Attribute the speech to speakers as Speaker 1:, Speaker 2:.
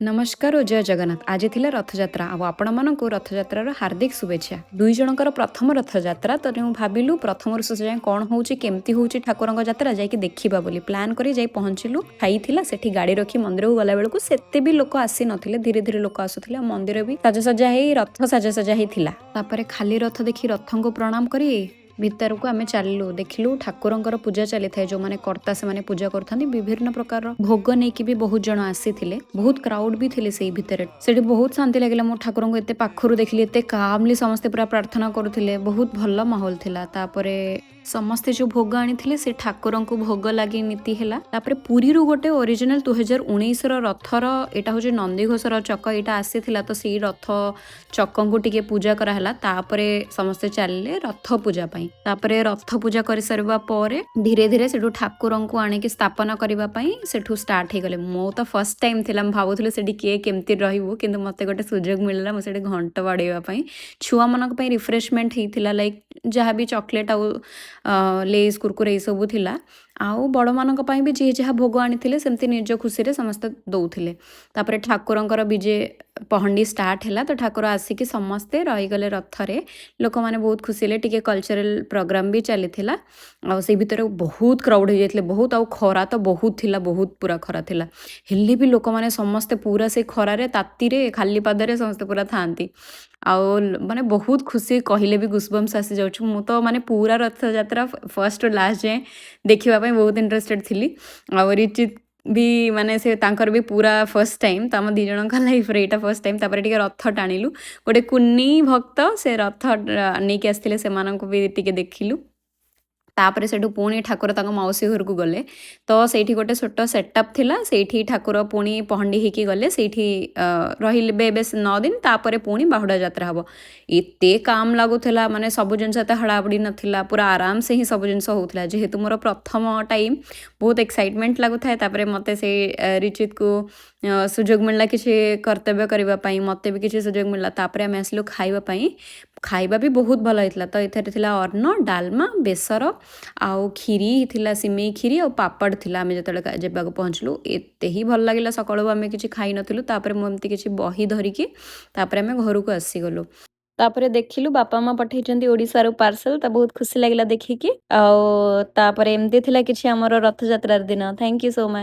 Speaker 1: नमस्कार और जय जगन्नाथ आज थिला रथयात्रा आपण मानक रथयात्रार हार्दिक शुभेच्छा दुई जनकर प्रथम रथयात्रा तो भाविलु प्रथम ऋष जाए कौन होची केमती होची ठाकुरंक यात्रा जाइए देखा बोली प्लान करी जाई पहुँचलु खाई सेठी गाड़ी रखी मंदिर को गला बेलू सेते भी लोक आसी नथिले धीरे धीरे लोक आसुथिले मंदिर भी साजसजा ही रथ साजसजा ही थिला तापरे खाली रथ देखी रथ को प्रणाम करी भितर को आम चलू देखिलु ठाकुरंकर पूजा चली थाए जो माने कर्ता से माने पूजा करथानी विभिन्न प्रकार भोग नहीं भी बहुत जन आसी बहुत क्राउड भी थिले सेई भितर सेठी बहुत शांति लगिला मो ठाकुर को एते पाखरु देखिली एते कामली समस्ते पूरा प्रार्थना करुथिले बहुत भल माहौल थिला तापरे समस्ते जो भोग आनी से ठाकुर को भोग लगी नीति है तापर पुरी रु गोटे ओरिजिनल 2019 रथर यहाँ हूँ नंदीघोषर चक यहाँ आसी तो सी रथ चक को टिके पूजा कराला तापरे समस्ते चलिए रथ पूजा पाई तापरे रथ पूजा कर सारा पर धीरे धीरे से ठाकुर को आणिक स्थापना करने से स्टार्ट हो गले मो तो फर्स्ट टाइम थी भावुली से किए केमती रही कि मत गोटे सुजोग मिलला मुझे घंट बाड़ाई छुआ मानक रिफ्रेशमेंट होता लाइक जहाँ भी चॉकलेट लेस कुरकुरे सब थिला आउ बड़ मानक भी जी जहाँ भोग आनी सेमती निज खुशी रे समस्त दौले तापर ठाकुरंकर विजे पहंडी स्टार्ट है तो ठाकुर आसिक समस्ते रहीगले रथरे लोक मैंने बहुत खुशी ले टिके कल्चरल प्रोग्राम भी चली आ से भितर बहुत क्राउड हो जाते बहुत आउ खरा तो बहुत थिला बहुत पूरा खरा थिला हेल्ले भी लोक मैंने समस्ते पूरा से खरारे तातीरे खाली पादरे समस्ते पूरा थांती आउ माने बहुत खुशी कहले भी गुसबम्स आसी जाऊँ मु तो माने पूरा रथ यात्रा फर्स्ट लास्ट जाए देखा बहुत इंटरेस्टेड थी आ रिचित भी माने से तांकर भी पूरा फर्स्ट टाइम तो आम दी जन लाइफ रे एटा फर्स्ट टाइम तापर टिके रथ टाणिलु गोटे कुन्नी भक्त से रथ नहीं आसते से भी टिके देखिलु तापर से पुणी ठाकुर तक मौसी घर को गले तो सेठी गोटे छोट सेटअप थिला सेठी ठाकुर पुणी पहंडी होकी गले सेठी रहिले 9 दिन तापर पुणी बाहुड़ा यात्रा हम एते काम लगुला माने सब जिनस एत हड़ाबड़ी नाला पूरा आराम से ही सब जिनस होता जेहेतु मोर प्रथम टाइम बहुत एक्साइटमेंट लगुए तापर मते से रिचित को सुजोग मिलला किसी कर्तव्य करने मत भी किसी सुजोग मिलला तापर आम आसलु खाइबा भी बहुत भल होता तो एथेर थिला अन्न डालमा बेसर आउ खीरी थिला सिमेई खीरी और पापड़ थिला आम जो जब पहुँचलु एते ही भल लगे सकाळु आम कि खाई नथिलु तापर मुझे किसी बही धरिकी तापर आम घर को आसीगलु तापर देखिलु बापा माँ पठेइचंती ओडिसा पार्सल तो बहुत खुशी लगिला देखिकी आउ तापर एमती थिला किछि हमर रथ यात्रा दिन थैंक यू सो मच।